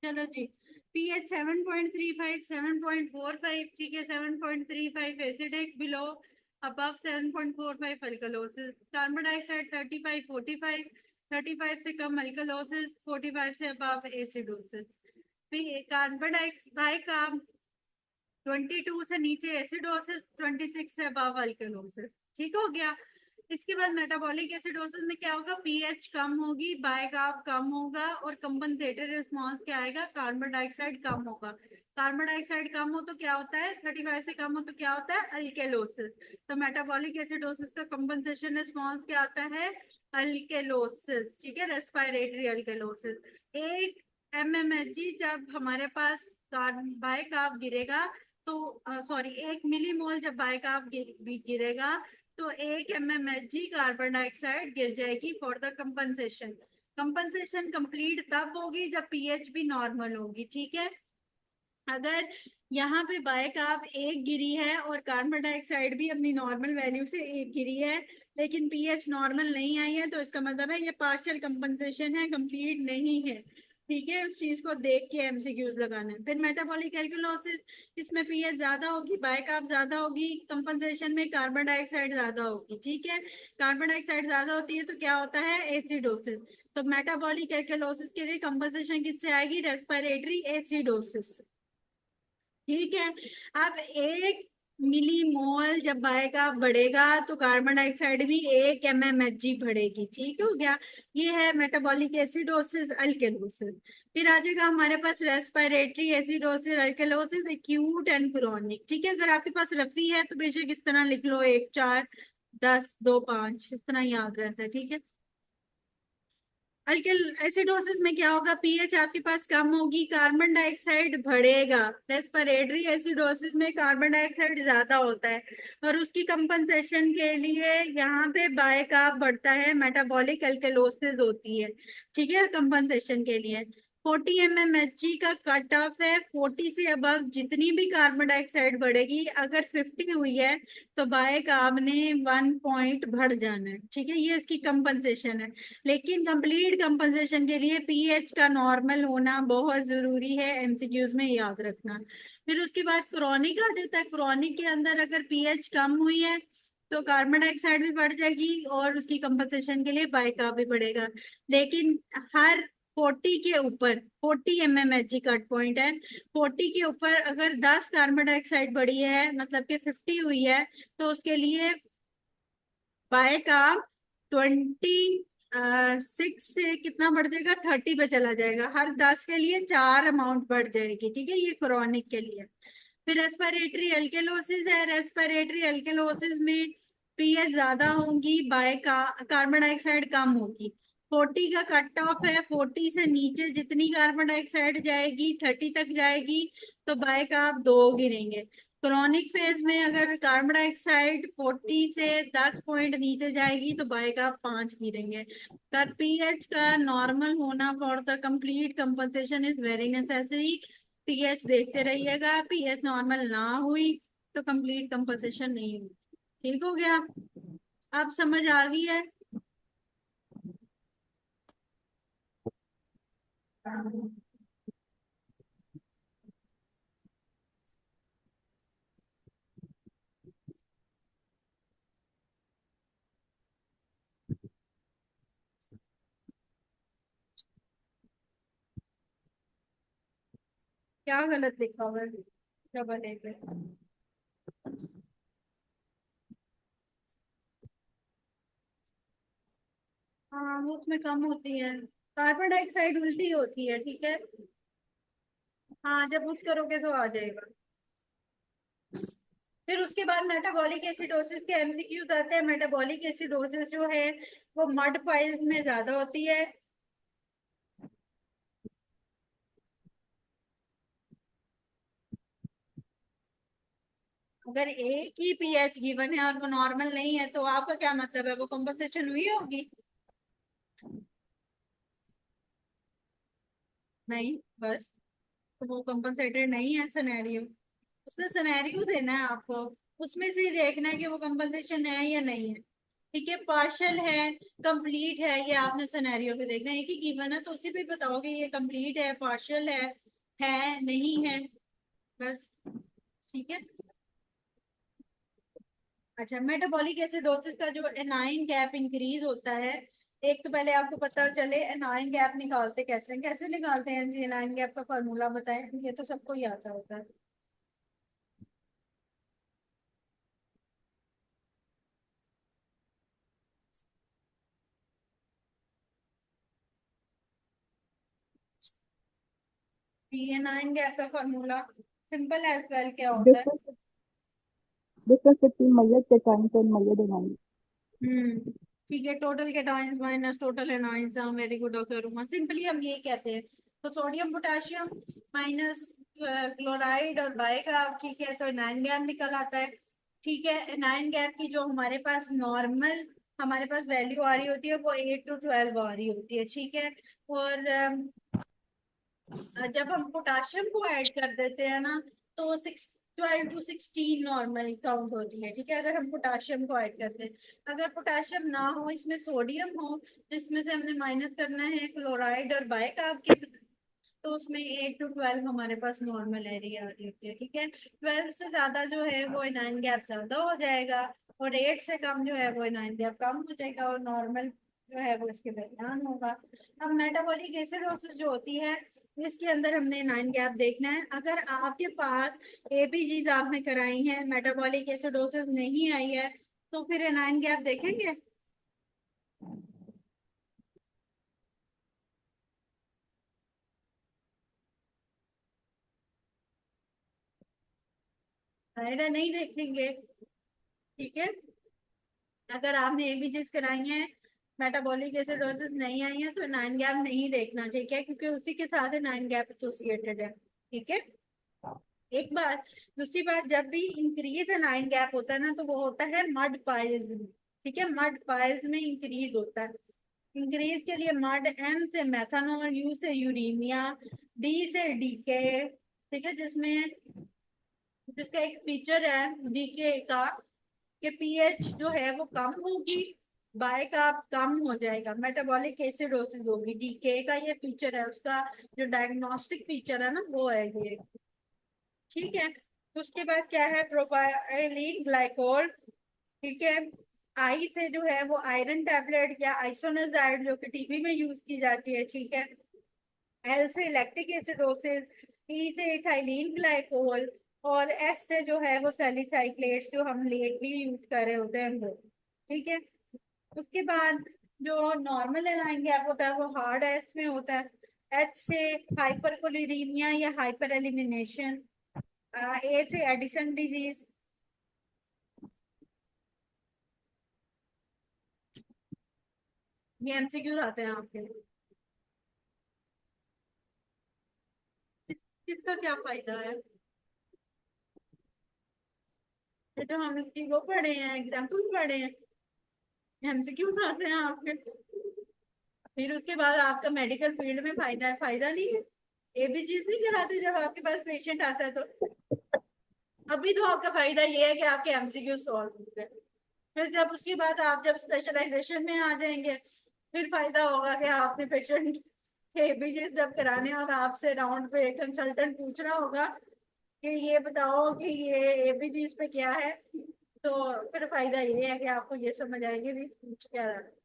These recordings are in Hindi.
चलो जी, पीएच 7.35, 7.45, ठीक है। 7.35 acidic, below above 7.45 alkalosis. Carbon dioxide 35, 45, 35 से कम अल्कलोसिस, 45 से above acidosis. Carbon dioxide by carb 22 से नीचे एसिडोसिस, 26 से अबव अल्कलोसिस। ठीक हो गया। इसके बाद मेटाबॉलिक एसिडोसिस में क्या होगा, पीएच कम होगी, बायकार्ब कम होगा और कंपनसेटरी रिस्पांस क्या आएगा, कार्बन डाइऑक्साइड कम होगा। कार्बन डाइऑक्साइड कम हो तो क्या होता है, 35 से कम हो तो क्या होता है, अल्केलोसिस। तो मेटाबॉलिक एसिडोसिस का कंपनसेशन रिस्पांस क्या आता है, अल्केलोसिस। ठीक है, रेस्पिरेटरी अल्केलोसिस। एक एमएमएचजी जब हमारे पास बायकार्ब गिरेगा तो सॉरी, 1 मिलीमोल जब बायकार्ब गिरेगा तो 1 mmHg कार्बन डाइऑक्साइड गिर जाएगी for the compensation. Compensation complete तब होगी जब पीएच भी नॉर्मल होगी। ठीक है, अगर यहाँ पे बायकार्ब 1 गिरी है और कार्बन डाइऑक्साइड भी अपनी नॉर्मल वैल्यू से 1 गिरी है लेकिन पीएच नॉर्मल नहीं आई है तो इसका मतलब है ये पार्शियल कंपनसेशन है, कंप्लीट नहीं है। ठीक है, उस चीज को देख के एमसीक्यूज लगाना है। फिर मेटाबॉलिक एल्कलॉसिस, इसमें पीएच ज्यादा होगी, बायकार्ब ज्यादा होगी, कंपनसेशन में कार्बन डाइऑक्साइड ज्यादा होगी। ठीक है, कार्बन डाइऑक्साइड ज्यादा होती है तो क्या होता है, एसिडोसिस। तो मेटाबॉलिक एल्कलॉसिस के लिए कंपनसेशन किससे आएगी, रेस्पिरेटरी एसिडोसिस। ठीक है, अब 1 मिलीमोल जब बायकार्ब बढ़ेगा तो कार्बन डाइऑक्साइड भी 1 mmHg बढ़ेगी। ठीक हो गया, ये है मेटाबॉलिक एसिडोसिस अल्केलोसिस। फिर आ जाएगा हमारे पास respiratory acidosis alkalosis, acute and chronic. ठीक है, अगर आपके पास रफी है तो बेशक इस तरह लिख लो, 1 4 10 2 5, इस तरह याद रहता है। ठीक है, अल्किल एसिडोसिस में क्या होगा, पीएच आपके पास कम होगी, कार्बन डाइऑक्साइड बढ़ेगा। रेस्पिरेटरी एसिडोसिस में कार्बन डाइऑक्साइड ज्यादा होता है और उसकी कंपनसेशन के लिए यहाँ पे बायकार्ब बढ़ता है, मेटाबॉलिक अल्कलोसिस होती है। ठीक है, कंपनसेशन के लिए 40 mmHg का कट ऑफ है। 40 से अबव जितनी भी कार्बन डाइऑक्साइड बढ़ेगी, अगर 50 हुई है तो बायकार्ब ने 1 पॉइंट बढ़ जाना है। ठीक है, ये इसकी कंपनसेशन है। लेकिन कंप्लीट कंपनसेशन के लिए पीएच का नॉर्मल होना बहुत जरूरी है, एमसीक्यूज में याद रखना। फिर उसके बाद क्रोनिक आ जाता है। क्रोनिक के अंदर अगर पीएच कम हुई है तो कार्बन डाइऑक्साइड भी बढ़ जाएगी और उसकी कंपनसेशन के लिए बायकार्ब भी बढ़ेगा। लेकिन हर 40 के ऊपर, 40 mmHg कट पॉइंट है, 40 के ऊपर अगर 10 कार्बन डाइऑक्साइड बढ़ी है मतलब कि 50 हुई है तो उसके लिए बायकार्ब 26 से कितना बढ़ जाएगा, 30 पे चला जाएगा। हर 10 के लिए 4 अमाउंट बढ़ जाएगी। ठीक है, ये क्रोनिक के लिए। फिर रेस्पिरेटरी अल्केलोसिस है। रेस्पिरेटरी अल्केलोसिस में पीएच ज्यादा होगी, बाय का कार्बन डाइऑक्साइड कम होगी। 40 का कट ऑफ है, 40 से नीचे जितनी कार्बन डाइऑक्साइड जाएगी 30 तक जाएगी तो बाय का आप 2 गिरेंगे। क्रोनिक फेज में अगर कार्बन डाइऑक्साइड 40 से 10 पॉइंट नीचे जाएगी तो बाय का आप 5 गिरेंगे। पर पीएच का नॉर्मल होना for the complete compensation is very necessary. PH देखते रहिएगा, पीएच नॉर्मल ना हुई तो कंप्लीट कंपोजिशन नहीं हुई। ठीक हो गया, अब समझ आ गई है। क्या गलत लिखा हुआ है डबल ए पे, हाँ वो उसमें कम होती है। कार्बन डाइऑक्साइड उल्टी होती है। ठीक है, हाँ जब बुक करोगे तो आ जाएगा। फिर उसके बाद मेटाबॉलिक एसिडोसिस के एमसीक्यूज आते हैं। मेटाबॉलिक एसिडोसिस जो है वो मड पाइल्स में ज्यादा होती है। अगर एक ही पीएच गिवन है और वो नॉर्मल नहीं है तो आपका क्या मतलब है, वो कंपनसेशन हुई होगी? नहीं, बस, तो वो कंपनसेटेड नहीं है सिनेरियो। उसने सिनेरियो देना है आपको, उसमें से ही देखना है कि वो कंपनसेशन है या नहीं है। ठीक है, पार्शियल है, कंप्लीट है, ये आपने सिनेरियो पे देखना है। एक ही गिवन है तो उसी पे बताओगे ये कंप्लीट है, पार्शियल है नहीं है, बस। ठीक है। अच्छा, मेटाबॉलिक एसिडोसिस का जो एनाइन गैप इंक्रीज होता है, एक तो पहले आपको पता चले एनाइन गैप निकालते कैसे निकालते हैं जी, एनाइन गैप का फॉर्मूला बताएं, ये तो सबको ही आता होता है। एनाइन गैप का फॉर्मूला सिंपल एज वेल क्या होता है? Difference difference between Maillard cations and Maillard anions. हम्म। ठीक है, total cations minus total anions, very good doctor Ruma, simply हम ये कहते हैं। तो सोडियम पोटेशियम माइनस क्लोराइड और बाइकार्ब, ठीक है, तो एनाइन गैप निकल आता है। ठीक है, एनाइन गैप की जो हमारे पास नॉर्मल हमारे पास वैल्यू आ रही होती है वो 8 to 12 आ रही होती है। ठीक है। और जब हम पोटाशियम को ऐड कर देते हैं ना, तो 12 to 16 नॉर्मल काउंट होती है। ठीक है, अगर हम पोटाशियम को ऐड करते हैं। अगर पोटाशियम ना हो, इसमें सोडियम हो, जिसमें से हमने माइनस करना है क्लोराइड और बाइकार्ब के, तो उसमें 8 to 12 हमारे पास नॉर्मल एरिया आ रही होती है। ठीक है, 12 से ज्यादा जो है वो एनाइन गैप ज्यादा हो जाएगा, और 8 से कम जो है वो एनाइन गैप कम हो जाएगा, और नॉर्मल जो है वो इसके दरमियान होगा। अब मेटाबॉलिक एसिडोसिस जो होती है, इसके अंदर हमने एनाइन गैप देखना है। अगर आपके पास एपीजीज आपने कराई हैं, मेटाबॉलिक एसिडोसिस नहीं आई है, तो फिर एनाइन गैप देखेंगे? दायरा नहीं देखेंगे। ठीक है, अगर आपने एबीजीज कराई हैं, मेटाबॉलिक एसिडोसिस नहीं आई है, तो नाइन गैप नहीं देखना। ठीक है, क्योंकि उसी के साथ नाइन गैप एसोसिएटेड है। ठीक है, एक बात। दूसरी बात, जब भी इंक्रीज नाइन गैप होता है ना, तो वो होता है मड पाइल्स में। ठीक है, मड पाइल्स में इंक्रीज होता है। इंक्रीज के लिए मड, एम से मेथनॉल, यू से यूरेनिया, डी से डीके। ठीक है, जिसमें जिसका एक फीचर है डीके का, कि पीएच जो है वो कम होगी, बाय का कम हो जाएगा, मेटाबॉलिक एसिडोसिस होगी। डीके का ये फीचर है, उसका जो डायग्नोस्टिक फीचर है ना, वो है ये। ठीक है, उसके बाद क्या है, प्रोपाइलीन ग्लाइकोल। ठीक है, आई से जो है वो आयरन टैबलेट या आइसोनाजाइड, जो कि टीबी में यूज की जाती है। ठीक है, एल से लैक्टिक एसिडोसिस, ई से इथाइलिन ग्लाइकोल, और एस से जो है वो सैलिसाइक्लेट्स, जो हम लेटली यूज कर रहे होते हैं वो। ठीक है, उसके बाद जो नॉर्मल एलाइन गैप होता है वो हार्ड एस में होता है। एच से हाइपरकोलिरीमिया या हाइपर एलिमिनेशन, ए से एडिसन डिजीज। ये एमसीक्यूज आते हैं आपके। किसका क्या फायदा है? ये तो हम इसकी वो पढ़े हैं, एग्जाम्पल पढ़े हैं, एमसीक्यूज आते हैं आपके। फिर उसके बाद आपका मेडिकल फील्ड में फायदा है, फायदा नहीं है। एबीजीज नहीं कराते जब आपके पास पेशेंट आता है तो। अभी तो आपका फायदा ये है कि आपके एमसीक्यू सॉल्व हो गए। फिर जब उसके बाद आप जब स्पेशलाइजेशन में आ जाएंगे, फिर फायदा होगा कि आपने पेशेंट के एबीजीज जब कराने, और आपसे राउंड पे कंसल्टेंट पूछ रहा होगा कि ये बताओ कि ये एबीजीज पे क्या है। तो फिर फायदा ये है कि आपको ये समझ आएगी भी पूछ क्या रहा है।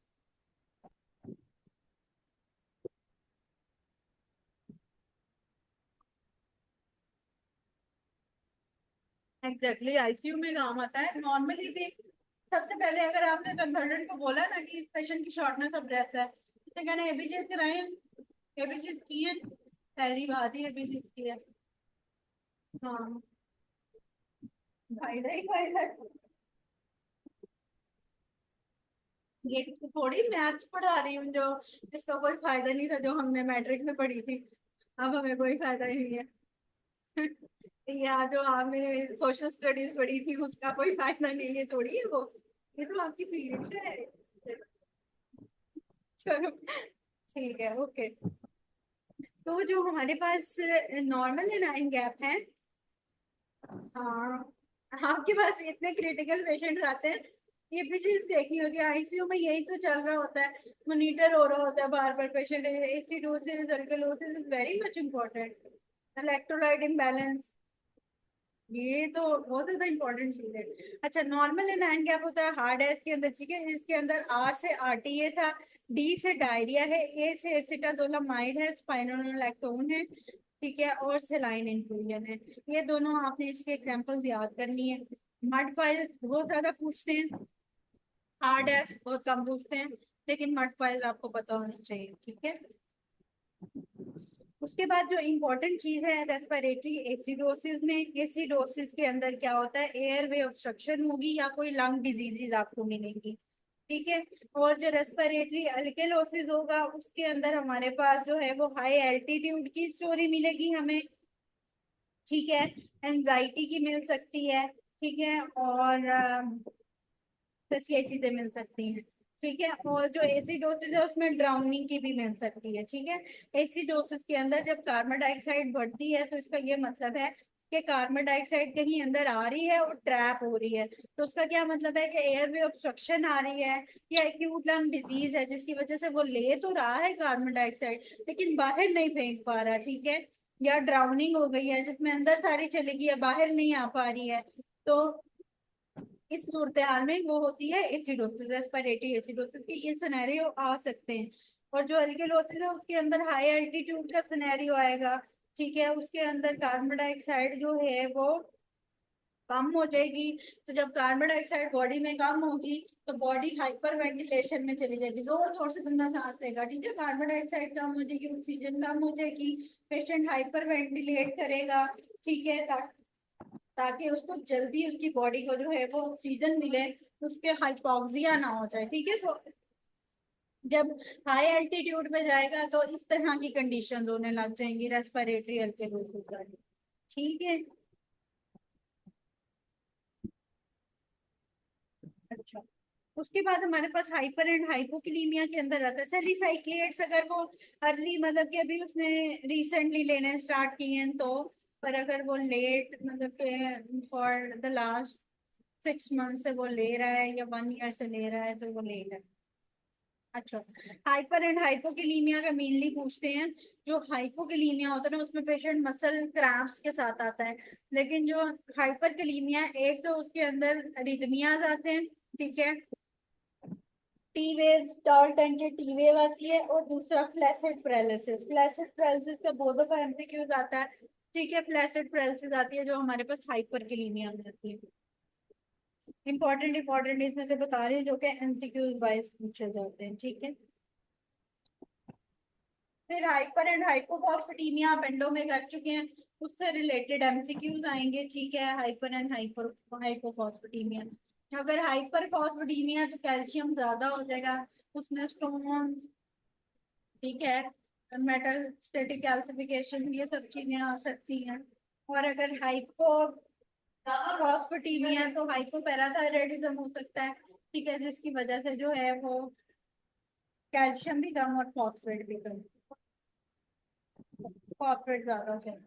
एग्जैक्टली, आईसीयू में काम आता है नॉर्मली भी। सबसे पहले अगर आपने कंसल्टेंट को बोला ना कि इस पेशेंट की शॉर्टनेस ऑफ ब्रेथ है, तो कहना एबीजीएस कराए, एबीजीएस की है, पहली बात ही एबीजीएस की है। हाँ, फायदा ही फायदा है। ये तो थोड़ी मैथ्स पढ़ा रही हूँ जो जिसका कोई फायदा नहीं था, जो हमने मैट्रिक में पढ़ी थी, अब हमें कोई फायदा ही नहीं है। या जो आपने सोशल स्टडीज पढ़ी थी, उसका कोई फायदा नहीं है, थोड़ी है वो। ये तो आपकी फील्ड है। चलो, ठीक है, ओके। तो जो हमारे पास नॉर्मल एनाइन गैप है, हाँ, आपके पास इतने क्रिटिकल पेशेंट्स आते हैं ये भी चीज देखनी होती है, आईसीयू में यही तो चल रहा होता है, मॉनिटर हो रहा होता है बार बार patient, acidosis alkalosis is very much important, electrolyte imbalance, ये तो बहुत ज्यादा इंपॉर्टेंट चीज है। अच्छा, नॉर्मल इन हैंड गैप होता है हार्ड है इसके अंदर, ठीक है, इसके अंदर आर से आरटीए था, डी से डायरिया है, ए से एसिटाजोलामाइड है, स्पाइरोलैक्टोन है, ठीक है, और सेलाइन इन्फ्यूजन है। ये दोनों आपने इसके एग्जांपल्स याद करनी है। मड पाइल्स बहुत ज्यादा पूछते हैं, हार्ड है बहुत कम पूछते हैं, लेकिन मड पाइल्स आपको पता होनी चाहिए, ठीक है। उसके बाद जो इम्पोर्टेंट चीज है रेस्पिरेटरी एसिडोसिस में, एसिडोसिस के अंदर क्या होता है, एयर वे ऑब्स्ट्रक्शन होगी या कोई लंग डिजीजेज आपको मिलेंगी, ठीक है। और जो रेस्पिरेटरी अल्केलोसिस होगा उसके अंदर हमारे पास जो है वो हाई एल्टीट्यूड की स्टोरी मिलेगी हमें, ठीक है, एंजाइटी की मिल सकती है, ठीक है, और बस ये चीजें मिल सकती हैं, ठीक है। और जो एसिडोसिस है उसमें ड्राउनिंग की भी मिल सकती है, ठीक है। एसिडोसिस के अंदर जब कार्बन डाइऑक्साइड बढ़ती है तो इसका ये मतलब है कि कार्बन डाइऑक्साइड कहीं अंदर आ रही है और ट्रैप हो रही है, तो उसका क्या मतलब है कि एयरवे ऑब्स्ट्रक्शन आ रही है, या एक्यूट लंग डिजीज है जिसकी वजह से वो ले तो रहा है कार्बन डाइऑक्साइड लेकिन बाहर नहीं फेंक पा रहा, ठीक है। या ड्राउनिंग हो गई है जिसमें अंदर सारी चली गई है बाहर नहीं आ पा रही है, तो इस सूरत हाल में वो होती है एसिडोसिस, रेस्पिरेटरी एसिडोसिस के ये सिनेरियो आ सकते हैं। और जो एल्केलोसिस है उसके अंदर हाई एल्टीट्यूड का सिनेरियो आएगा, ठीक है, उसके अंदर कार्बन डाइऑक्साइड जो है वो कम हो जाएगी, तो जब कार्बन डाइऑक्साइड बॉडी में कम होगी तो बॉडी हाइपर वेंटिलेशन में चली जाएगी, जोर जोर से बंदा सांस लेगा, ठीक है, कार्बन डाइऑक्साइड कम हो जाएगी, ऑक्सीजन कम हो जाएगी, पेशेंट हाइपर वेंटिलेट करेगा, ठीक है, ताकि उसको जल्दी उसकी बॉडी को जो है वो ऑक्सीजन मिले, उसके हाइपोक्सिया ना हो जाए, ठीक है। तो जब हाई एल्टीट्यूड पे जाएगा तो इस तरह की कंडीशन होने लग जाएंगी रेस्पिरेटरी अल्केलोसिस वाली, ठीक है। अच्छा, उसके बाद हमारे पास हाइपर एंड हाइपोक्लीमिया के अंदर आता है सैलिसाइक्लेट्स, अगर वो अर्ली मतलब कि अभी उसने रिसेंटली लेने स्टार्ट किए हैं तो, पर अगर वो लेट मतलब के फॉर द लास्ट 6 मंथ से वो ले रहा है या 1 ईयर से ले रहा है तो वो लेट है। अच्छा, हाइपर एंड हाइपोकेलीमिया का मेनली पूछते हैं। जो हाइपोकेलीमिया होता है ना उसमें पेशेंट मसल क्रैम्प्स के साथ आता है, लेकिन जो हाइपरकेलीमिया एक तो उसके अंदर रिदमियाज आते हैं, ठीक है, टी वेव डॉट एंड के टी वेव आती है, और दूसरा फ्लैसिड पैरालिसिस, फ्लैसिड पैरालिसिस का बोथ ऑफ एमसीक्यूज आता है, ठीक है, फ्लैसिड पैरालिसिस आती है जो हमारे पास हाइपरकेलीमिया में आती है। इंपॉर्टेंट इंपॉर्टेंट इसमें से बता रही हूँ जो कि एमसीक्यूज वाइज पूछे जाते हैं, ठीक है। फिर हाइपर एंड हाइपोफॉस्फेटीमिया आप एंडो में कर चुके हैं, उससे रिलेटेड एमसीक्यूज आएंगे, ठीक है, हाइपर एंड हाइपर हाइपोफॉस्फेटीमिया। अगर हाइपर फॉस्फेटीमिया तो कैल्शियम ज्यादा हो जाएगा, उसमें स्टोन, ठीक है, मेटास्टेटिक कैल्सिफिकेशन, ये सब चीजें आ सकती हैं। और अगर हाइपो फॉस्फेटीमिया तो हाइपोपैराथायराइडिज्म हो सकता है, ठीक है, जिसकी वजह से जो है वो कैल्शियम भी कम और फॉस्फेट भी कम, फॉस्फेट ज्यादा चाहिए,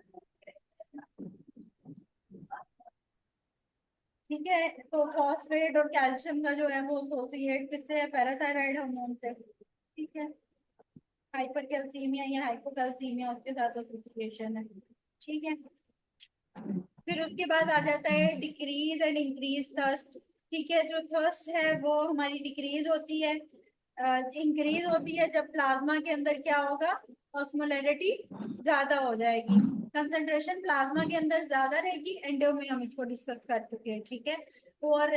ठीक है। तो फॉस्फेट और कैल्शियम का जो है वो एसोसिएट किससे है, पैराथायराइड हार्मोन से, ठीक है, हाइपर कैल्सीमिया या हाइपोकैल्सीमिया उसके साथ एसोसिएशन है, ठीक है। फिर उसके बाद आ जाता है डिक्रीज एंड इंक्रीज थर्स्ट, ठीक है, जो थर्स्ट है वो हमारी डिक्रीज होती है, इंक्रीज होती है जब प्लाज्मा के अंदर क्या होगा, ऑस्मोलैरिटी ज्यादा हो जाएगी, कंसंट्रेशन प्लाज्मा के अंदर ज्यादा रहेगी, एंडो में हम इसको डिस्कस कर चुके हैं, ठीक है। और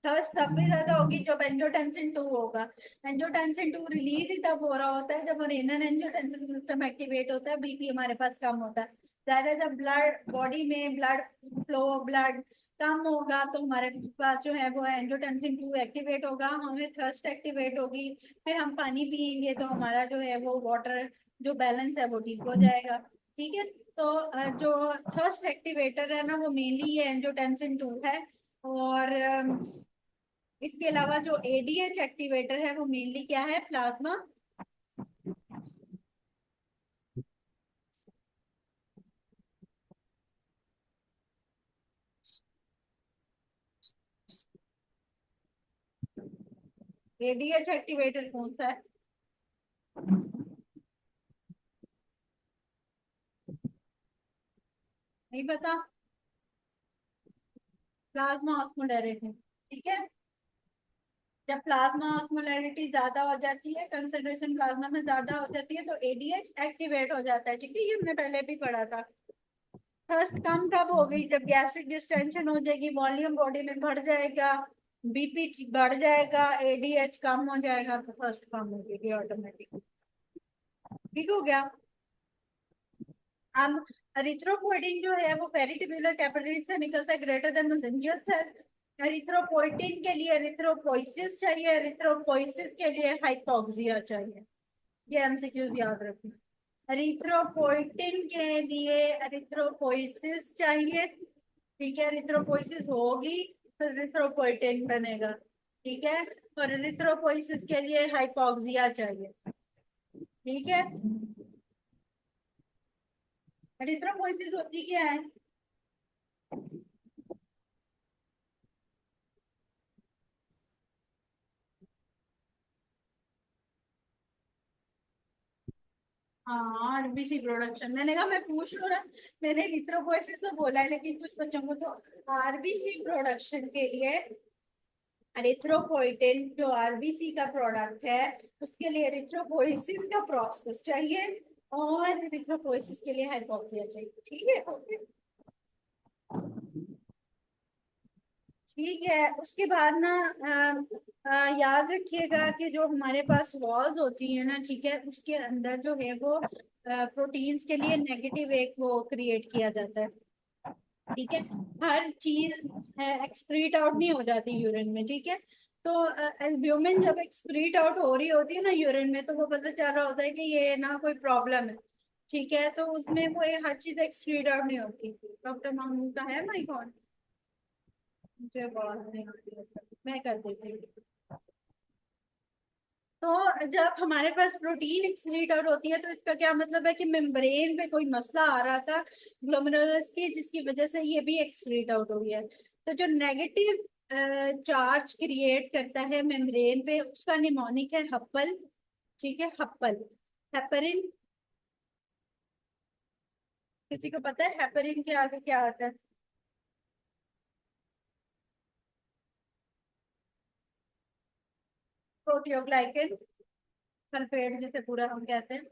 थर्स्ट तब भी ज्यादा होगी जब एंजियोटेंसिन 2 होगा, एंजियोटेंसिन 2 रिलीज ही तब हो रहा होता है जब रेनल एंजियोटेंसिन सिस्टम एक्टिवेट होता है, बीपी हमारे पास कम होता है ज्यादा, जब ब्लड बॉडी में ब्लड फ्लो ब्लड कम होगा तो हमारे पास जो है वो एंजियोटेंसिन 2 एक्टिवेट होगा, हमें थर्स्ट एक्टिवेट होगी, फिर हम पानी पियेंगे तो हमारा जो है वो वाटर जो बैलेंस है वो ठीक हो जाएगा, ठीक है। तो जो थर्स्ट एक्टिवेटर है ना वो मेनली ये एंजियोटेंसिन 2 है। और इसके अलावा जो एडीएच एक्टिवेटर है वो मेनली क्या है, प्लाज्मा एडीएच एक्टिवेटर कौन सा है? नहीं पता। प्लाज्मा ऑस्मोलैरिटी, ठीक है। जब प्लाज्मा ऑस्मोलैरिटी ज्यादा हो जाती है, कंसंट्रेशन प्लाज्मा में ज्यादा हो जाती है, तो एडीएच एक्टिवेट हो जाता है, ठीक है। ये हमने पहले भी पढ़ा था। थर्स्ट कम कब होगी? जब गैस्ट्रिक डिस्टेंशन हो जाएगी, वॉल्यूम बॉडी में बढ़ जाएगा, बीपी बढ़ जाएगा, एडीएच कम हो जाएगा, तो थर्स्ट कम हो जाएगी ऑटोमेटिक। ठीक हो गया। अब एरिथ्रोपोइटिन जो है वो पेरिट्यूबुलर कैपिलरीज से निकलता है, greater than messenger cell. Erythropoietin के लिए एरिथ्रोपोइसिस चाहिए, एरिथ्रोपोइसिस के लिए हाइपोक्सिया चाहिए। ये एमसीक्यूज याद रखें। एरिथ्रोपोइटिन के लिए एरिथ्रोपोइसिस चाहिए, ठीक है। एरिथ्रोपोइसिस होगी तो एरिथ्रोपोइटिन बनेगा, ठीक है। और एरिथ्रोपोइसिस के लिए हाइपोक्सिया चाहिए, ठीक है। एरिथ्रोपोइसिस होती क्या है? हाँ, आरबीसी प्रोडक्शन, मैंने कहा मैं पूछ लूँ ना। मैंने एरिथ्रोपोइसिस तो बोला है, लेकिन कुछ बच्चों को तो आरबीसी प्रोडक्शन के लिए एरिथ्रोपोइटिन जो आरबीसी का प्रोडक्ट है, उसके लिए एरिथ्रोपोइसिस का प्रोसेस चाहिए, और एरिथ्रोपोइसिस के लिए हाइपोक्सिया चाहिए, ठीक है। ठीक है। उसके बाद ना याद रखिएगा कि जो हमारे पास वॉल्स होती है ना, ठीक है, उसके अंदर जो है वो प्रोटीन्स के लिए नेगेटिव एक वो क्रिएट किया जाता है, ठीक है। हर चीज एक्सक्रीट आउट नहीं हो जाती यूरिन में, ठीक है। तो एल्ब्यूमिन जब एक्सक्रीट आउट हो रही होती है ना यूरिन में, तो वो पता चल रहा होता है कि ये ना कोई प्रॉब्लम है, ठीक है। तो उसमें वो हर चीज एक्सक्रीट आउट नहीं होती। डॉक्टर मामू का है माइक ऑन? मुझे बहुत नहीं आती है सर, मैं कर देती हूँ। तो जब हमारे पास प्रोटीन एक्सक्रीट आउट होती है, तो इसका क्या मतलब है कि मेम्ब्रेन पे कोई मसला आ रहा था ग्लोमेरुलस की, जिसकी वजह से ये भी एक्सक्रीट आउट हो गया है। तो जो नेगेटिव चार्ज क्रिएट करता है मेम्ब्रेन पे, उसका निमोनिक है हप्पल, ठीक है। हप्पल, हेपरिन। किसी को पता है हेपरिन के आगे क्या आता है? प्रोटियोग्लाइकेन सल्फेट, जिसे पूरा हम कहते हैं,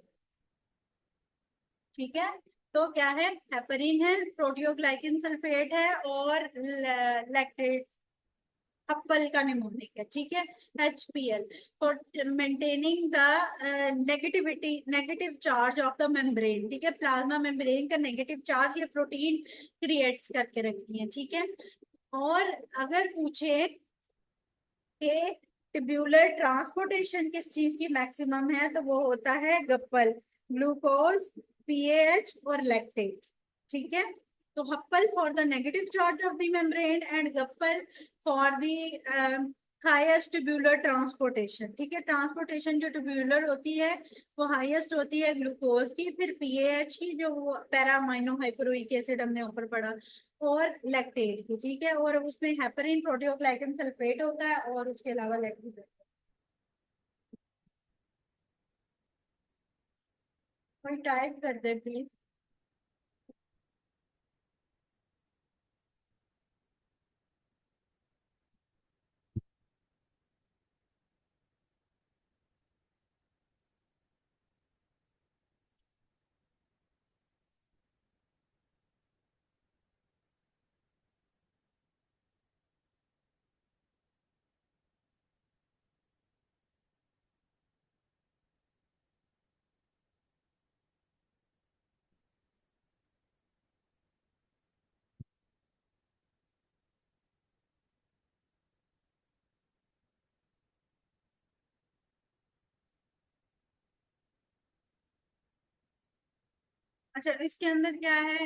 ठीक है। तो क्या है? हेपरिन है, प्रोटियोग्लाइकिन सल्फेट है, और लैक्टेट, हप्पल का निमोनिक है, ठीक है। HPL for maintaining the negativity, negative charge of the membrane, ठीक है। प्लाज्मा मेम्ब्रेन का नेगेटिव चार्ज ये प्रोटीन क्रिएट्स करके रखती है, ठीक है। और अगर पूछे कि ट्यूबुलर ट्रांसपोर्टेशन किस चीज की मैक्सिमम है, तो वो होता है गप्पल, ग्लूकोज, पीएच और लैक्टेट, ठीक है। तो हप्पल for the negative charge of the membrane, and गप्पल for the highest tubular transportation, ठीक है। ट्रांसपोर्टेशन जो ट्यूबुलर होती है वो हाईएस्ट होती है ग्लूकोज की, फिर पीएच की जो पैरा अमाइनो हाइपरोइक एसिड हमने ऊपर पढ़ा, और लैक्टेट की, ठीक है। और उसमें हेपरिन, प्रोटियोग्लाइकन सल्फेट होता है, और उसके अलावा लैक्टेट। कोई टाइप कर दे प्लीज। अच्छा, इसके अंदर क्या है?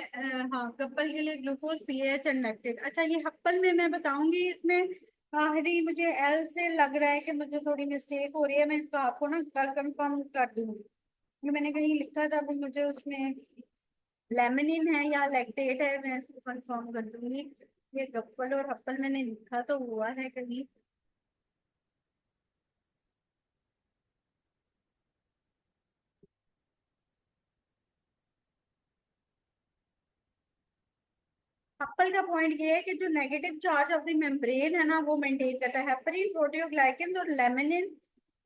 हाँ, कपल के लिए ग्लूकोज, पीएच एंड लैक्टेट। अच्छा, ये हप्पल में मैं बताऊंगी, इसमें आखिरी मुझे एल से लग रहा है कि मुझे थोड़ी मिस्टेक हो रही है, मैं इसको आपको ना कल कंफर्म कर दूंगी। ये मैंने कहीं लिखा था, अभी मुझे उसमें लेमिनिन है या लैक्टेट है, मैं इसको कंफर्म कर दूंगी। ये गप्पल और हप्पल मैंने लिखा तो हुआ है कहीं। हप्पल का पॉइंट ये है कि जो negative charge of the membrane है ना वो मेंटेन करता है। हेपरिन, प्रोटियोग्लाइकेन और लेमिनिन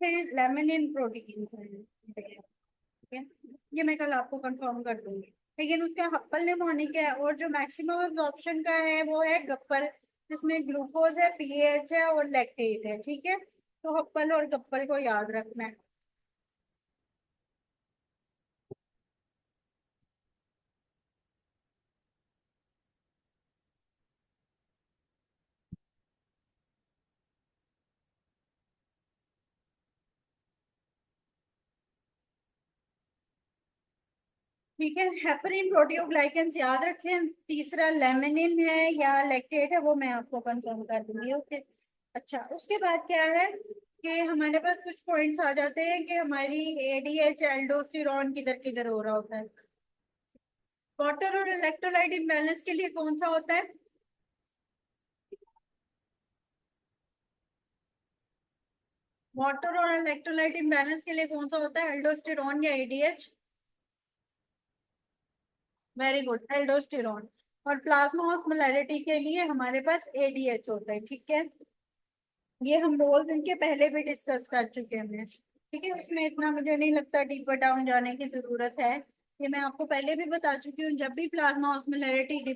है, लेमिनिन प्रोटीन है, ठीक है। ये मैं कल आपको कंफर्म कर दूंगी। लेकिन उसका हप्पल निमोनिक है, और जो मैक्सिमम एब्जॉर्प्शन का है वो है गप्पल, जिसमें ग्लूकोज है, पीएच है और लैक्टेट है, ठीक है। तो हप्पल और गप्पल को याद रखना है। ठीक है, हेपरिन, प्रोटियोग्लाइकेंस याद रखें। तीसरा लेमिनिन है या लैक्टेट है, वो मैं आपको कंफर्म कर दूंगी, ओके। अच्छा, उसके बाद क्या है कि हमारे पास कुछ पॉइंट्स आ जाते हैं कि हमारी एडीएच, एल्डोस्टेरॉन किधर किधर हो रहा होता है। वाटर और इलेक्ट्रोलाइट इम्बैलेंस के लिए कौन सा होता है? वाटर और इलेक्ट्रोलाइट इम्बैलेंस के लिए कौन सा होता है, एल्डोस्टेरॉन या एडीएच? Very good, aldosterone. और प्लाज्मा ऑस्मोलैरिटी के लिए हमारे पास एडीएच होता है, ठीक है। ये हम रोल्स इनके पहले भी डिस्कस कर चुके हैं, ठीक है। उसमें इतना मुझे नहीं लगता डीपर डाउन जाने की जरूरत है। ये मैं आपको पहले भी बता चुकी हूँ, जब भी प्लाज्मा ऑस्मोलैरिटी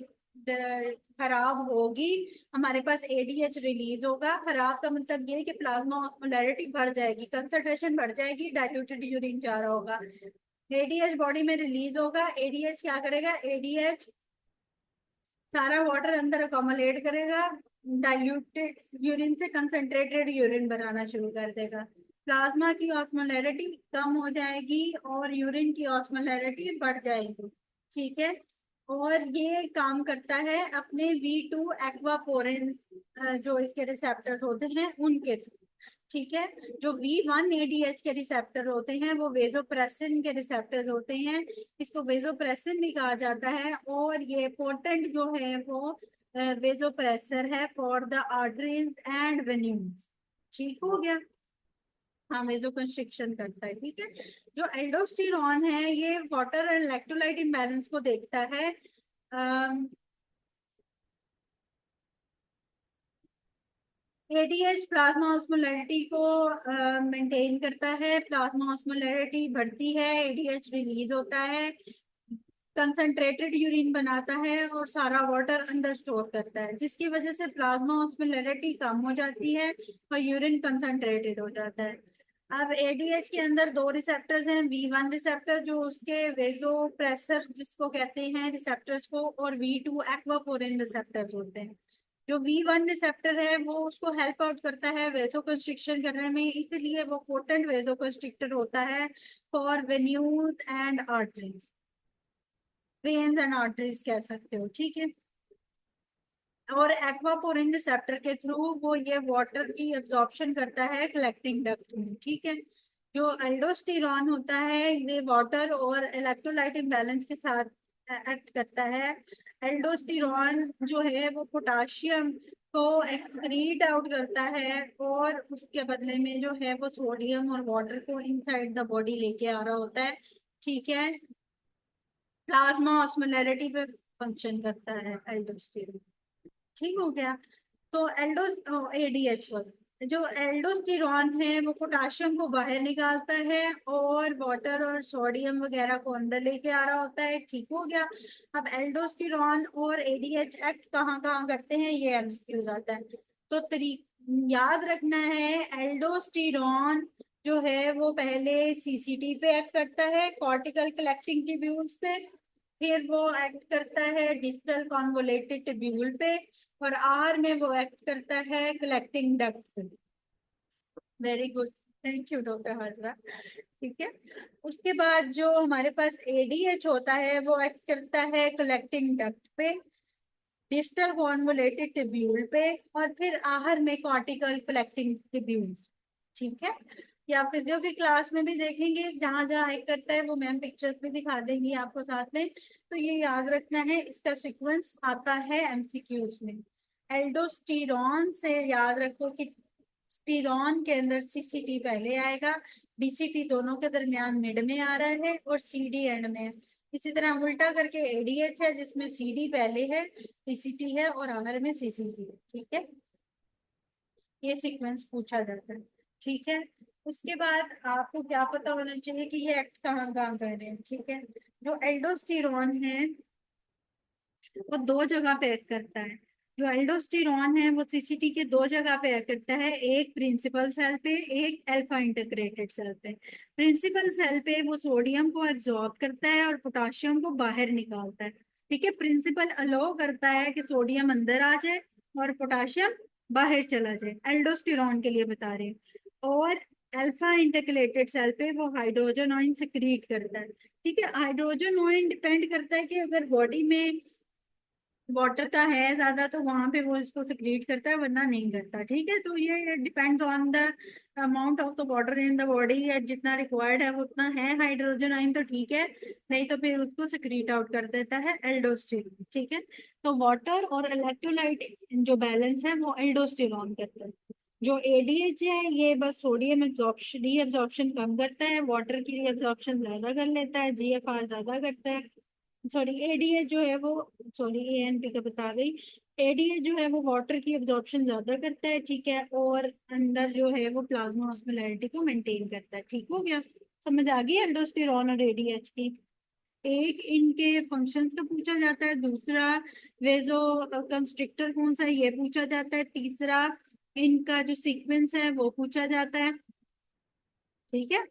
खराब होगी, हमारे पास एडीएच रिलीज होगा। खराब का मतलब ये है कि प्लाज्मा ऑस्मोलैरिटी बढ़ जाएगी, कंसंट्रेशन बढ़ जाएगी, डाइल्यूटेड यूरिन जा रहा होगा। एडीएच बॉडी में रिलीज होगा। एडीएच क्या करेगा? एडीएच सारा वाटर अंदर अकोमोलेट करेगा, डाइल्यूटेड यूरिन से कंसंट्रेटेड यूरिन बनाना शुरू कर देगा। प्लाज्मा की ऑस्मोलैरिटी कम हो जाएगी और यूरिन की ऑस्मोलैरिटी बढ़ जाएगी, ठीक है। और ये काम करता है अपने V2 एक्वापोरेंस, जो इसके रिसेप्टर्स होते हैं उनके थ्रू, ठीक है। जो V1 एडीएच के रिसेप्टर होते हैं वो वेजोप्रेसिन के रिसेप्टर होते हैं। इसको वेजोप्रेसिन भी कहा जाता है, और ये पोटेंट जो है वो वेजोप्रेसर है for the arteries and venues, ठीक हो गया। हाँ, वेजो कंस्ट्रिक्शन करता है, ठीक है। जो एल्डोस्टेरॉन है ये वाटर एंड इलेक्ट्रोलाइट इम्बैलेंस को देखता है। एडीएच प्लाज्मा ऑस्मोलैरिटी को मेंटेन करता है। प्लाज्मा ऑस्मोलैरिटी बढ़ती है, एडीएच रिलीज होता है, कंसंट्रेटेड यूरिन बनाता है और सारा वाटर अंदर स्टोर करता है, जिसकी वजह से प्लाज्मा ऑस्मोलैरिटी कम हो जाती है और यूरिन कंसंट्रेटेड हो जाता है। अब एडीएच के अंदर दो रिसेप्टर्स हैं, V1 रिसेप्टर जो उसके वेजोप्रेसर जिसको कहते हैं रिसेप्टर्स को, और V2 एक्वापोरिन रिसेप्टर्स होते हैं। जो V1 रिसेप्टर है वो उसको हेल्प आउट करता है वेजो कंस्ट्रिक्शन करने में, इसलिए वो पोटेंट वेजो कंस्ट्रिक्टर होता है for venues and arteries, veins and arteries कह सकते हो, ठीक है। और एक्वापोरिन रिसेप्टर के थ्रू वो ये वाटर की एब्जॉर्प्शन करता है कलेक्टिंग डक्ट में, ठीक है। जो एल्डोस्टेरॉन होता है ये वाटर और इलेक्ट्रोलाइट इम्बैलेंस के साथ एक्ट करता है। एल्डोस्टेरॉन जो है वो पोटाशियम को एक्सक्रीट आउट करता है, और उसके बदले में जो है वो सोडियम और वाटर को इनसाइड द बॉडी लेके आ रहा होता है, ठीक है। प्लाज्मा ऑस्मोलैरिटी पे फंक्शन करता है एल्डोस्टेरॉन, ठीक हो गया। तो एडीएच जो एल्डोस्टेरॉन है वो पोटाशियम को बाहर निकालता है और वाटर और सोडियम वगैरह को अंदर लेके आ रहा होता है, ठीक हो गया। अब एल्डोस्टेरॉन और एडीएच एक्ट कहाँ कहाँ करते हैं ये एमसीक्यूज आता है। तो याद रखना है, एल्डोस्टेरॉन जो है वो पहले सीसीटी पे एक्ट करता है, कॉर्टिकल कलेक्टिंग ट्यूब्यूल्स पे। फिर वो एक्ट करता है डिस्टल कॉन्वोलेटेड ट्यूब्यूल पे, और आर में वो एक्ट करता है कलेक्टिंग डक्ट पे। Very good, thank you doctor Hazra, ठीक है। उसके बाद जो हमारे पास एडीएच होता है वो एक्ट करता है कलेक्टिंग डक्ट पे, डिस्टल कॉन्वोलेटेड ट्यूब्यूल पे, और फिर आहर में कॉर्टिकल कलेक्टिंग ट्यूब्यूल, ठीक है। या फिजियो की क्लास में भी देखेंगे, जहां जहां एक्ट करता है वो मैम पिक्चर्स भी दिखा देंगी आपको साथ में। तो ये याद रखना है, इसका सीक्वेंस आता है एमसीक्यूज में। एल्डोस्टेरॉन से याद रखो कि स्टीरॉन के अंदर सीसीटी पहले आएगा, डीसीटी दोनों के दरमियान मिड में आ रहा है, और सीडी एंड में। इसी तरह उल्टा करके एडीएच है जिसमें सीडी पहले है, ईसीटी है और आर में सीसीटी है। ठीक है, ये सीक्वेंस पूछा जाता है। ठीक है, उसके बाद आपको क्या पता होना चाहिए कि ये एक्ट कहाँ कहाँ कर रहे हैं। ठीक है, जो एल्डोस्टेरॉन है वो दो जगह पे एक्ट करता है। जो एल्डोस्टेरॉन है वो सीसीटी के दो जगह पे एक्ट करता है, एक प्रिंसिपल सेल पे, एक अल्फा इंटीग्रेटेड सेल पे। प्रिंसिपल सेल पे वो सोडियम को एब्जॉर्ब करता है और पोटाशियम को बाहर निकालता है। ठीक है, प्रिंसिपल अलो करता है कि सोडियम अंदर आ जाए और पोटाशियम बाहर चला जाए, एल्डोस्टेरॉन के लिए बता रहे हैं। और अल्फा इंटीग्रेटेड सेल पे वो हाइड्रोजन आयन सिक्रीट करता है। ठीक है, हाइड्रोजन आयन डिपेंड करता है कि अगर बॉडी में वाटर का है ज्यादा तो वहां पे वो इसको सिक्रीट करता है, वरना नहीं करता। ठीक है, तो ये depends on the amount of the water in the body, जितना रिक्वायर्ड है वो उतना है हाइड्रोजन आयन तो ठीक है, नहीं तो फिर उसको सिक्रीट आउट कर देता है एल्डोस्टेरॉन। ठीक है, तो वाटर और इलेक्ट्रोलाइट जो बैलेंस है वो एल्डोस्टेरॉन करता है। जो एडीएच है ये बस सोडियम एब्जॉर्प्शन डी एब्जॉर्प्शन कम करता है, वाटर की री एब्जॉर्प्शन ज्यादा कर लेता है, जीएफआर ज्यादा करता है। सॉरी एडीए जो है वो, सॉरी एएनपी का बता गई। एडीए जो है वो वाटर की एब्जॉर्प्शन ज्यादा करता है। ठीक है, और अंदर जो है वो प्लाज्मा ऑस्मोलैरिटी को मेंटेन करता है। ठीक हो गया, समझ आ गई एल्डोस्टेरॉन और एडीएच की। एक इनके फंक्शंस का पूछा जाता है, दूसरा वेजो कंस्ट्रिक्टर कौन सा है ये पूछा जाता है, तीसरा इनका जो सीक्वेंस है वो पूछा जाता है। ठीक है,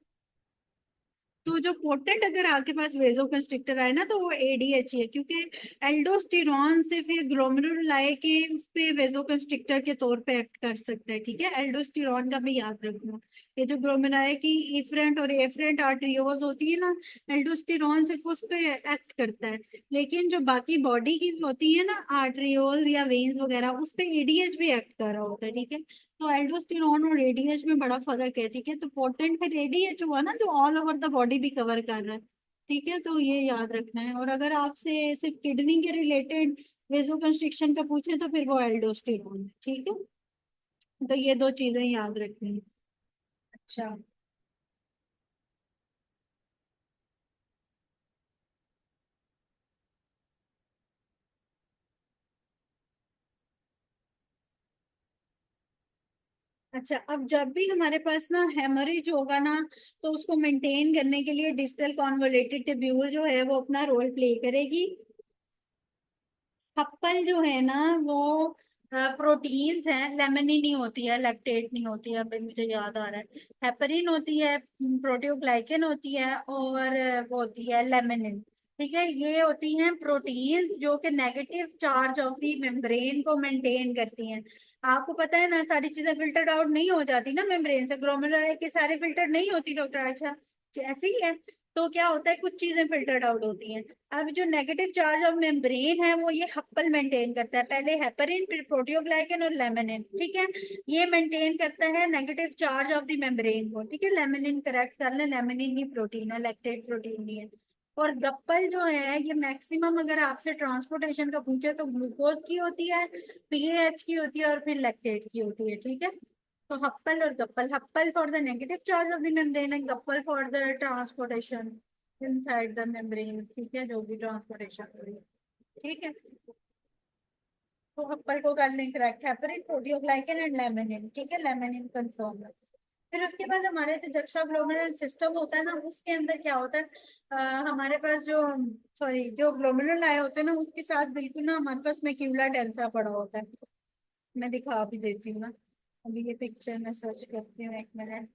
तो जो पोटेंट अगर आपके पास वेजो कंस्ट्रिक्टर आए ना तो वो एडीएच ही है, क्योंकि एल्डोस्टेरॉन से फिर ग्लोमेरुलाए के उस पे वेजो कंस्ट्रिक्टर के तौर पे एक्ट कर सकता है। ठीक है, एल्डोस्टेरॉन का भी याद रखना। ये जो ग्लोमेरुलाए की इफरेंट और एफरेंट आर्टरियोल्स होती है ना, एल्डोस्टेरॉन सिर्फ उस पे एक्ट करता है, लेकिन जो बाकी बॉडी की होती है ना आर्टरियोल्स या वेन्स वगैरह उस पे एडीएच भी एक्ट कर रहा होता है। ठीक है, तो एल्डोस्टेरॉन और एडीएच में बड़ा फर्क है। ठीक है, तो पोटेंट फिर एडीएच हुआ ना जो ऑल ओवर द बॉडी भी कवर कर रहा है। ठीक है, तो ये याद रखना है। और अगर आपसे सिर्फ किडनी के रिलेटेड वेजो कंस्ट्रिक्शन का पूछे तो फिर वो एल्डोस्टेरॉन है। ठीक है, तो ये दो चीजें याद रखनी है। अच्छा, अच्छा, अब जब भी हमारे पास ना हेमरेज होगा ना तो उसको मेंटेन करने के लिए डिस्टल कॉन्वोलेटेड ट्यूब्यूल जो है वो अपना रोल प्ले करेगी। हप्पल जो है ना वो प्रोटीन्स हैं, लेमिनिन नहीं होती है, लैक्टेट नहीं होती है, अभी मुझे याद आ रहा है। हेपरिन होती है, प्रोटियोग्लाइकेन होती है और वो होती है लेमिनिन। ठीक है, ये होती हैं प्रोटीन्स जो कि negative charge of the membrane को मेंटेन करती हैं। आपको पता है ना सारी चीजें फिल्टर्ड आउट नहीं हो जाती ना मेम्ब्रेन से, ग्लोमेरुलाई के सारे फिल्टर नहीं होती डॉक्टर आयशा, ऐसे ही है। तो क्या होता है, कुछ चीजें फिल्टर्ड आउट होती हैं। अब जो नेगेटिव चार्ज ऑफ मेम्ब्रेन है वो ये हप्पल मेंटेन करता है, पहले हेपरिन फिर प्रोटियोग्लाइकेन और लेमिनिन। ठीक है, ये मेंटेन करता है negative charge of the membrane को। ठीक है, लेमिनिन करेक्ट कर ले, लेमिनिन ही प्रोटीन है, लैक्टेट प्रोटीन नहीं है। और गप्पल जो है ये मैक्सिमम अगर आपसे ट्रांसपोर्टेशन का पूछे तो ग्लूकोज की होती है, पीएच की होती है और फिर लैक्टेट की होती है। ठीक है, तो हप्पल और गप्पल, हप्पल for the negative charge of the membrane and गप्पल for the transportation inside the membrane. ठीक है, जो भी ट्रांसपोर्टेशन हो रही है। ठीक है, तो हप्पल को कर लें correct, heparin proteoglycan and laminin. ठीक है, लेमिनिन कंफर्म है। फिर उसके बाद हमारे जो जक्सा ग्लोमेरुलर सिस्टम होता है ना उसके अंदर क्या होता है, हमारे पास जो, सॉरी जो ग्लोमेरुल आए होते हैं ना उसके साथ बिल्कुल ना हमारे पास मैक्यूला टेंसा पड़ा होता है। मैं दिखा भी देती हूँ ना, अभी ये पिक्चर में सर्च करती हूँ, एक मिनट।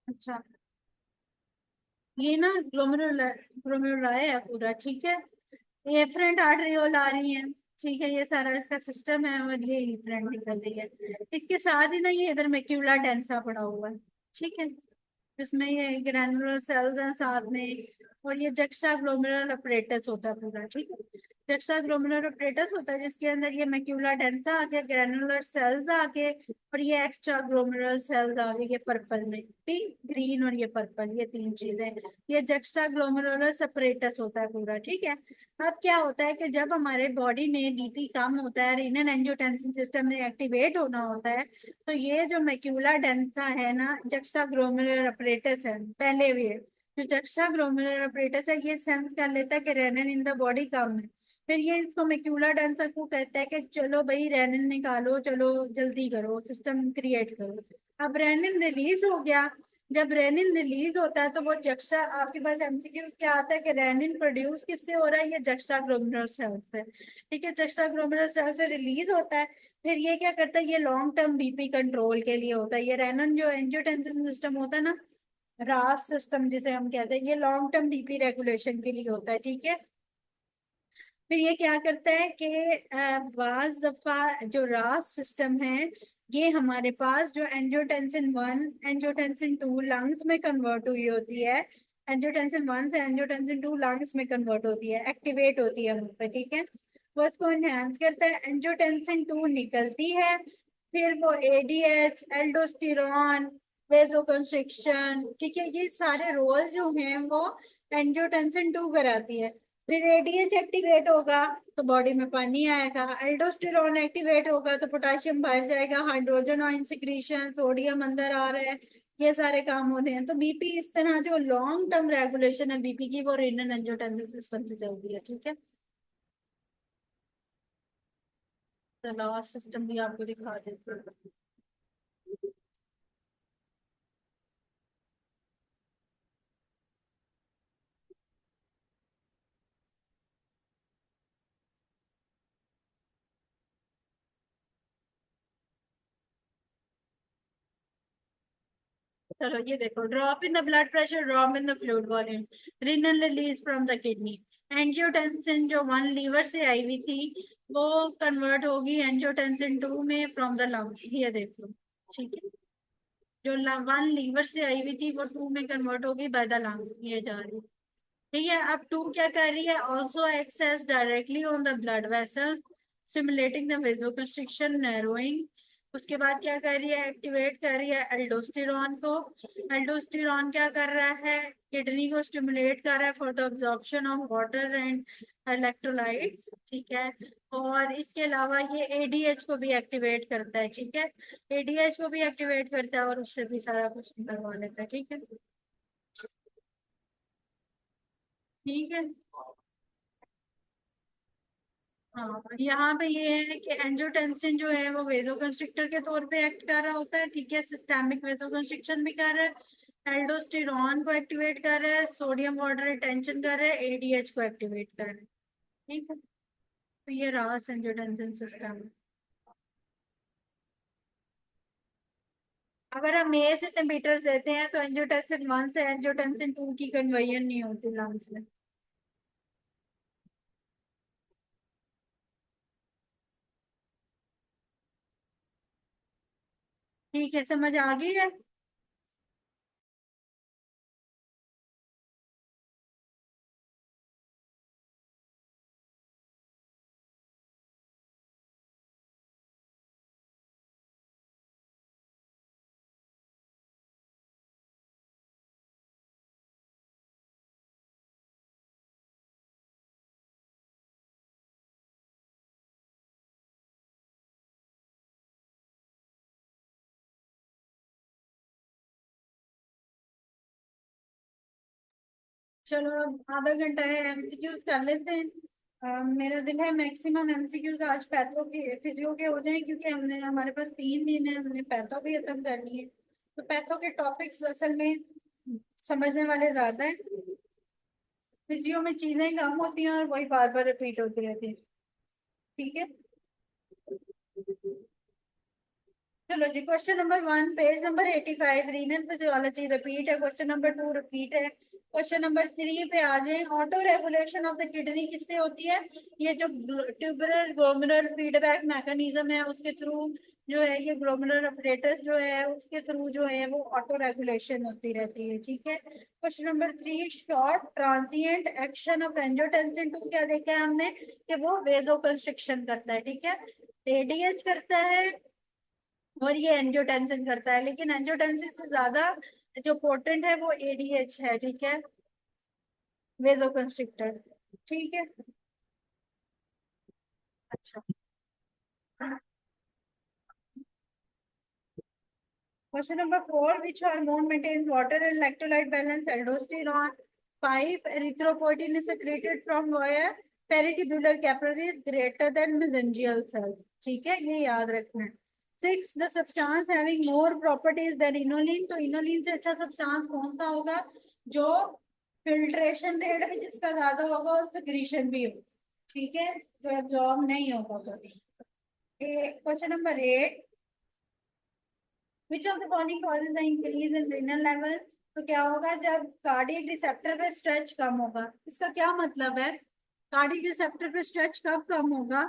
अच्छा, ये ना ग्लोमेरुला ग्लोमेरुलाए है पूरा। ठीक है, ये एफरेंट आर्टरियोल आ रही है, ठीक है, ये सारा इसका सिस्टम है और ये इफरेंट निकल रही है। इसके साथ ही ना ये इधर मैक्यूला डेंसा पड़ा हुआ है, ठीक है, जिसमें ये ग्रैनुलर सेल्स हैं साथ में, और ये जक्सा ग्लोमेरुलर अपरेटस होता है पूरा, ठीक है। जक्सा ग्लोमेरुलर अपरेटस होता है जिसके अंदर ये मैक्यूला डेंसा आ गया, ग्रैनुलर सेल्स आ गए, और ये एक्स्ट्रा ग्लोमेरुलर सेल्स आ गए, ये पर्पल में, पिंक ग्रीन और ये पर्पल, ये तीन चीजें, ये जक्सा ग्लोमेरुलर सेपरेटस होता है पूरा, ठीक है। अब क्या होता है कि जब हमारे बॉडी में बीपी कम होता है, रीनल एंजियोटेंसिन सिस्टम में एक्टिवेट होना होता है, तो ये जो मैक्यूला डेंसा है ना, जक्सा ग्लोमेरुलर अपरेटस है पहले भी है, जो जक्सा ग्लोमेरुलर अपरेटस है ये सेंस कर लेता है कि रेनिन इन द बॉडी कम है, फिर ये इसको मैक्यूला डेंसा को कहता है कि चलो भाई रेनिन निकालो, चलो जल्दी करो, सिस्टम क्रिएट करो। अब रेनिन रिलीज हो गया, जब रेनिन रिलीज होता है तो वो जक्सा, आपके पास एमसीक्यू क्या आता है कि रेनिन प्रोड्यूस किससे हो रहा है, ये जक्सा ग्लोमेरुलर सेल से, ठीक है, जक्सा ग्लोमेरुलर सेल से रिलीज होता है। फिर ये क्या करता है, ये लॉन्ग टर्म बीपी कंट्रोल के लिए होता है, ये रेनिन जो एंजियोटेंसिन सिस्टम होता है ना, रास सिस्टम जिसे हम कहते हैं, ये लॉन्ग टर्म बीपी रेगुलेशन के लिए होता है, ठीक है। फिर ये क्या करता है कि बाज दफा जो रास सिस्टम है, ये हमारे पास जो एंजियोटेंसिन 1 एंजियोटेंसिन 2 लंग्स में कन्वर्ट हुई होती है, एंजियोटेंसिन 1 से एंजियोटेंसिन 2 लंग्स में कन्वर्ट होती है, एक्टिवेट होती है वहाँ पे, ठीक है। वो इसको एनहेंस करता है, एंजियोटेंसिन 2 निकलती है, फिर वो एडीएच, एल्डोस्टेरॉन, वेसोकंस्ट्रिक्शन, ठीक है, ये सारे रोल जो हैं वो एंजियोटेंसिन 2 कराती है। फिर एडीएच एक्टिवेट होगा तो बॉडी में पानी आएगा, एल्डोस्टेरॉन एक्टिवेट होगा तो पोटाशियम बाहर जाएगा, हाइड्रोजन आयन सिक्रीशन, सोडियम अंदर आ रहा है, ये सारे काम होते हैं। तो बीपी इस तरह जो लॉन्ग टर्म रेगुलेशन है बीपी की, वो रेनल एंजियोटेंसिन सिस्टम से चलती है, ठीक है। तो लास्ट सिस्टम भी आपको दिखा देते हैं। चलो ये देखो, drop in the blood pressure, drop in the fluid volume, renal release from the kidney, angiotensin जो 1 लीवर से आई हुई थी वो कन्वर्ट होगी एंजियोटेंसिन 2 में फ्रॉम द लंग्स, ये देखो, ठीक है, जो 1 लीवर से आई हुई थी वो 2 में कन्वर्ट होगी बाय द लंग्स, ये जा रही है, ठीक है। अब 2 क्या कर रही है, also acts directly on the blood vessel, stimulating the vasoconstriction, narrowing. उसके बाद क्या कर रही है, एक्टिवेट कर रही है एल्डोस्टेरॉन को, एल्डोस्टेरॉन क्या कर रहा है, किडनी को स्टिमुलेट कर रहा है for the absorption of water and electrolytes, ठीक है। और इसके अलावा ये एडीएच को भी एक्टिवेट करता है, ठीक है, एडीएच को भी एक्टिवेट करता है और उससे भी सारा कुछ निकलवा लेता है, ठीक है, ठीक है। हाँ, यहाँ पे ये है कि एंजियोटेंसिन जो है वो वेसोकंस्ट्रिक्टर के तौर पे एक्ट कर रहा होता है, ठीक है, सिस्टेमिक वेसोकंस्ट्रिक्शन भी कर रहा है, एल्डोस्टेरॉन को एक्टिवेट कर रहा है, सोडियम वाटर रिटेंशन कर रहा है, एडीएच को एक्टिवेट कर रहा है, ठीक है। तो ये रहा एंजियोटेंसिन सिस्टम। अगर हम ए से इनहिबिटर्स देते हैं तो एंजियोटेंसिन 1 से एंजियोटेंसिन 2 की कन्वर्जन नहीं होती लंग्स में। ठीक है, समझ आ गई है। चलो अब आधा घंटा है, एमसीक्यूज कर लेते हैं। मेरा दिल है मैक्सिमम एमसीक्यूज आज पैथो के फिजियो के हो जाएं, क्योंकि हमने, हमारे पास 3 दिन है, हमने पैथो भी खत्म करनी है, तो पैथो के टॉपिक्स असल में समझने वाले ज्यादा है, फिजियो में चीजें कम होती हैं और वही बार बार रिपीट होती रहती है, ठीक है। चलो जी, question number 1 page number 85, renal physiology repeat है, क्वेश्चन नंबर 2 रिपीट है, क्वेश्चन नंबर 3 पे आ जाए। Auto regulation of the kidney किससे होती है? ये जो ट्यूबरल ग्लोमेरुलर फीडबैक मैकेनिज्म है उसके थ्रू जो है, ये ग्लोमेरुलर अपरेटस जो है उसके थ्रू जो है वो ऑटो रेगुलेशन होती रहती है। ठीक है। Question number 3, short transient action of angiotensin 2 क्या देखा है हमने कि वो वेजोकंस्ट्रिक्शन करता है। ठीक है, एडीएच करता है और ये एंजियोटेंसिन करता है, लेकिन एंजियोटेंसिन से ज्यादा जो पोटेंट है वो एडीएच है। ठीक है, वेजोकंस्ट्रिक्टर। ठीक है, अच्छा। Question number 4, which hormone maintains water and electrolyte balance? Aldosterone. 5, erythropoietin is secreted from where? Peritubular capillaries greater than mesangial cells. ठीक है, ये याद रखना है। 6, the substance having more properties than inulin. तो inulin से अच्छा सब्सटेंस कौन सा होगा? जो फिल्ट्रेशन रेट भी जिसका ज्यादा होगा और सिक्रीशन भी हो। ठीक है, जो एब्जॉर्ब नहीं होगा कभी। Question number 8, which of the following causes the increase in renal level? तो क्या होगा जब कार्डियक रिसेप्टर पे स्ट्रेच कम होगा? इसका क्या मतलब है? कार्डियक रिसेप्टर पे स्ट्रेच कब कम होगा?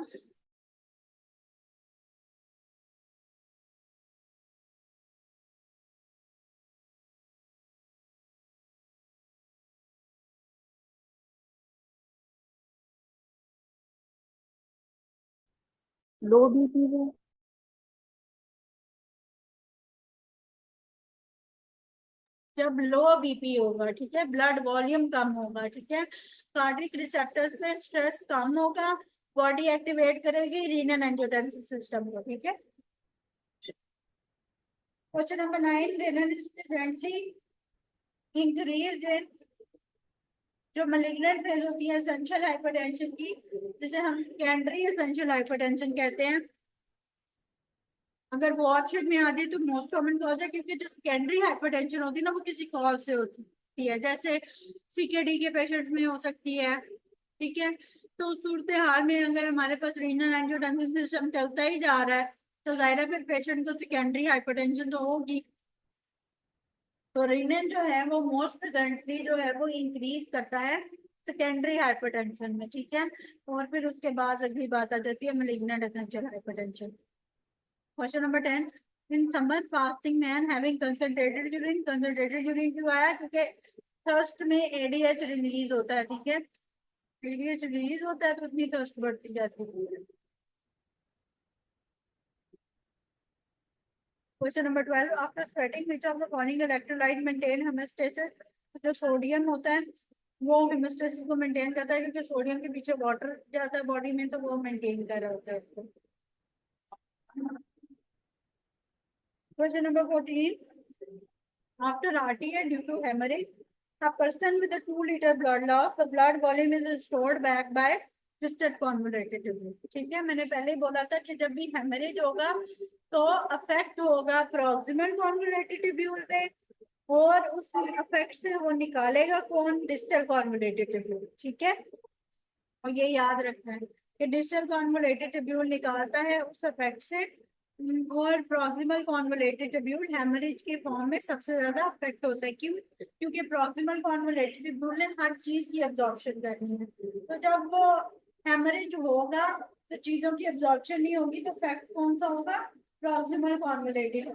लो बीपी है। जब लो बीपी होगा। ठीक है, ब्लड वॉल्यूम कम होगा। ठीक है, कार्डियक रिसेप्टर्स पे स्ट्रेस कम होगा, बॉडी एक्टिवेट करेगी रीनल एंजियोटेंसिस सिस्टम को। ठीक है। Question number 9, renal is presently increase in जो malignant फेज होती है एसेंशियल हाइपरटेंशन की, जिसे हम सेकेंडरी एसेंशियल हाइपरटेंशन कहते हैं। अगर वो ऑप्शन में आ जाए तो मोस्ट कॉमन कॉज है, क्योंकि जो सेकेंडरी हाइपरटेंशन होती है ना वो किसी कॉज से होती है, जैसे सीकेडी के पेशेंट में हो सकती है। ठीक है, तो उस सूरत हाल में अगर हमारे पास रीनल एंजियोटेंसिस सिस्टम चलता ही जा रहा है तो जाहिर है फिर पेशेंट को सेकेंडरी हाइपरटेंशन तो होगी। तो रीनल जो है वो मोस्ट प्रेजेंटली जो है वो इंक्रीज करता है सेकेंडरी हाइपरटेंशन में। ठीक है, और फिर उसके बाद अगली बात आ जाती है malignant essential hypertension. Question number 10, in summer fasting man having concentrated urine. Concentrated urine क्यों आया? क्योंकि थर्स्ट में एडीएच रिलीज होता है। ठीक है, एडीएच रिलीज होता है तो उतनी थर्स्ट बढ़ती जाती है। Question number 12, after sweating which of the following electrolyte maintain homeostasis? जो सोडियम होता है वो हेमोस्टेसिस को मेंटेन करता है, क्योंकि सोडियम के पीछे वाटर जाता है बॉडी में तो वो मेंटेन कर रहा होता है उसको। Question number 14, after RTA due to hemorrhage, a person with a 2 liter blood loss, the blood volume is restored back by distal convoluted tubule। ठीक है, मैंने पहले ही बोला था कि जब भी हेमरेज होगा तो अफेक्ट होगा प्रॉक्सिमल कॉन्वोलेटेड ट्यूब्यूल पे, और उस अफेक्ट से वो निकालेगा कौन? Distal convoluted tubule. ठीक है, और ये याद रखना है कि डिस्टल कॉन्वोलेटेड ट्यूब्यूल निकालता है उस इफेक्ट से। और प्रॉक्सिमल कॉन्वोलेटेड ट्यूब्यूल हेमरेज के फॉर्म में सबसे ज्यादा अफेक्ट होता है। क्यों? क्योंकि प्रॉक्सिमल कॉन्वोलेटेड ट्यूब्यूल ने हर चीज की एब्जॉर्प्शन करनी है, तो जब वो हेमरेज होगा तो चीजों की एब्जॉर्प्शन नहीं होगी, तो इफेक्ट कौन सा होगा? Proximal convoluted.